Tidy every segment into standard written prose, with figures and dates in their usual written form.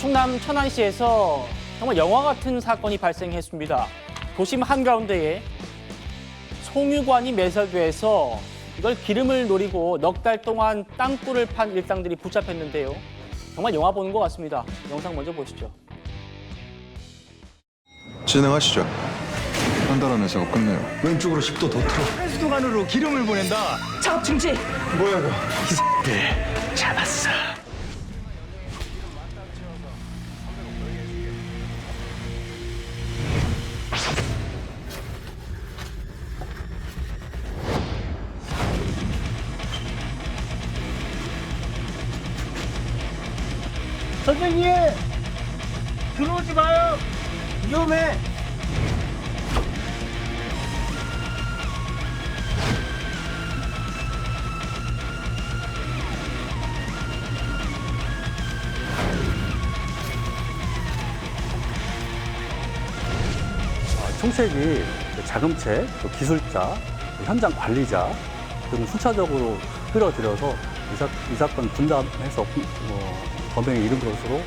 충남 천안시에서 정말 영화 같은 사건이 발생했습니다. 도심 한가운데에 송유관이 매설돼서 이걸 기름을 노리고 넉 달 동안 땅굴을 판 일당들이 붙잡혔는데요. 정말 영화 보는 것 같습니다. 영상 먼저 보시죠. 진행하시죠. 한 달 안에 작업 끝내요. 왼쪽으로 10도 더 틀어. 수도관으로 기름을 보낸다. 작업 중지. 뭐야 이거? 네, 잡았어. 선생님! 들어오지 마요! 위험해! 총책이 자금책, 또 기술자, 현장 관리자 등을 순차적으로 끌어들여서 이 사건 분담해서 범행에 이른 것으로.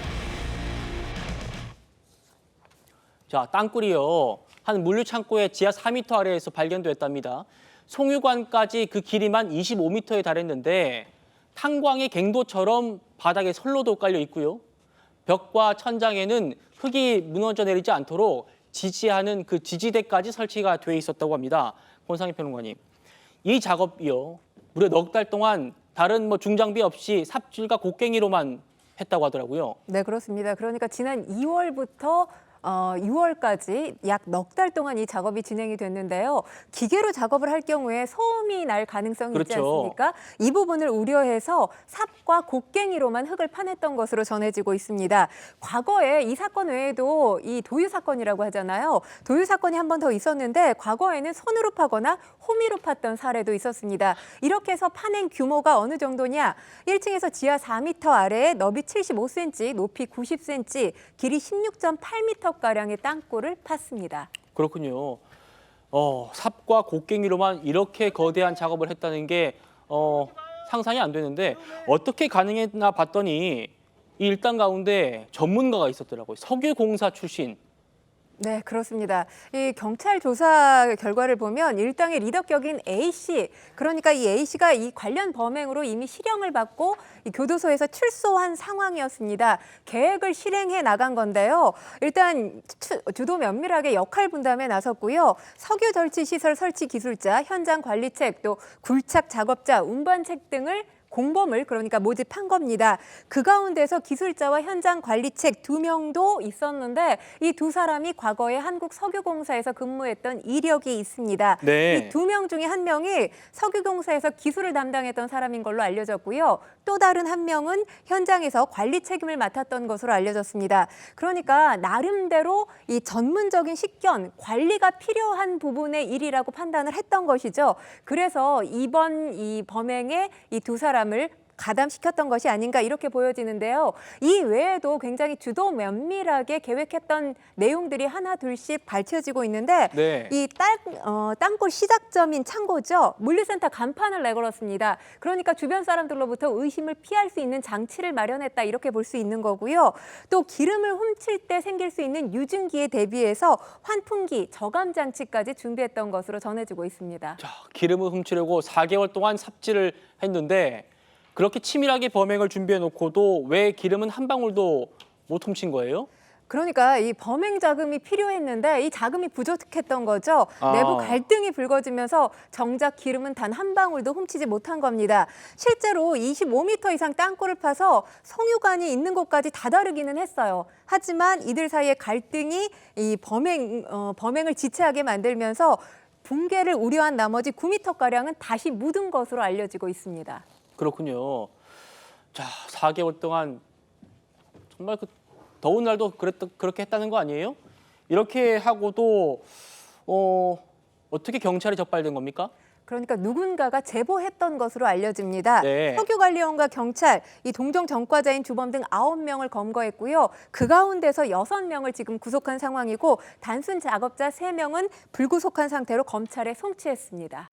자, 땅굴이요. 한 물류 창고의 지하 4m 아래에서 발견됐답니다. 송유관까지 그 길이만 25m에 달했는데 탄광의 갱도처럼 바닥에 선로도 깔려 있고요. 벽과 천장에는 흙이 무너져 내리지 않도록 지지하는 그 지지대까지 설치가 돼 있었다고 합니다. 권상희 평론가님, 이 작업이요. 무려 넉 달 동안 다른 중장비 없이 삽질과 곡괭이로만 했다고 하더라고요. 네, 그렇습니다. 그러니까 지난 2월부터 6월까지 약 넉 달 동안 이 작업이 진행이 됐는데요. 기계로 작업을 할 경우에 소음이 날 가능성이 있지 그렇죠. 않습니까? 이 부분을 우려해서 삽과 곡괭이로만 흙을 파냈던 것으로 전해지고 있습니다. 과거에 이 사건 외에도 이 도유 사건이라고 하잖아요. 도유 사건이 한 번 더 있었는데 과거에는 손으로 파거나 호미로 팠던 사례도 있었습니다. 이렇게 해서 파낸 규모가 어느 정도냐? 1층에서 지하 4m 아래에 너비 75cm, 높이 90cm, 길이 16.8m가량의 땅굴을 팠습니다. 그렇군요. 삽과 곡괭이로만 이렇게 거대한 작업을 했다는 게 상상이 안 되는데 어떻게 가능했나 봤더니 이 일당 가운데 전문가가 있었더라고요. 석유공사 출신. 네, 그렇습니다. 이 경찰 조사 결과를 보면 일당의 리더격인 A씨, 그러니까 이 A씨가 이 관련 범행으로 이미 실형을 받고 이 교도소에서 출소한 상황이었습니다. 계획을 실행해 나간 건데요. 일단 주도 면밀하게 역할 분담에 나섰고요. 석유 절취 시설 설치 기술자, 현장 관리책, 또 굴착 작업자, 운반책 등을 공범을 그러니까 모집한 겁니다. 그 가운데서 기술자와 현장 관리책 2명도 있었는데 이 두 사람이 과거에 한국석유공사에서 근무했던 이력이 있습니다. 네. 이 2명 중에 한 명이 석유공사에서 기술을 담당했던 사람인 걸로 알려졌고요. 또 다른 한 명은 현장에서 관리 책임을 맡았던 것으로 알려졌습니다. 그러니까 나름대로 이 전문적인 식견, 관리가 필요한 부분의 일이라고 판단을 했던 것이죠. 그래서 이번 이 범행에 이 두 사람을 가담시켰던 것이 아닌가 이렇게 보여지는데요. 이 외에도 굉장히 주도 면밀하게 계획했던 내용들이 하나 둘씩 밝혀지고 있는데 네. 이 땅굴 시작점인 창고죠. 물류센터 간판을 내걸었습니다. 그러니까 주변 사람들로부터 의심을 피할 수 있는 장치를 마련했다 이렇게 볼 수 있는 거고요. 또 기름을 훔칠 때 생길 수 있는 유증기에 대비해서 환풍기, 저감 장치까지 준비했던 것으로 전해지고 있습니다. 자, 기름을 훔치려고 4개월 동안 삽질을 했는데 그렇게 치밀하게 범행을 준비해 놓고도 왜 기름은 한 방울도 못 훔친 거예요? 그러니까 이 범행 자금이 필요했는데 이 자금이 부족했던 거죠. 내부 갈등이 불거지면서 정작 기름은 단 한 방울도 훔치지 못한 겁니다. 실제로 25m 이상 땅굴을 파서 송유관이 있는 곳까지 다다르기는 했어요. 하지만 이들 사이의 갈등이 이 범행을 지체하게 만들면서 붕괴를 우려한 나머지 9m가량은 다시 묻은 것으로 알려지고 있습니다. 그렇군요. 자, 4개월 동안 정말 그 더운 날도 그렇게 했다는 거 아니에요? 이렇게 하고도 어떻게 경찰에 적발된 겁니까? 그러니까 누군가가 제보했던 것으로 알려집니다. 네. 석유관리원과 경찰, 이 동종 전과자인 주범 등 9명을 검거했고요. 그 가운데서 6명을 지금 구속한 상황이고 단순 작업자 3명은 불구속한 상태로 검찰에 송치했습니다.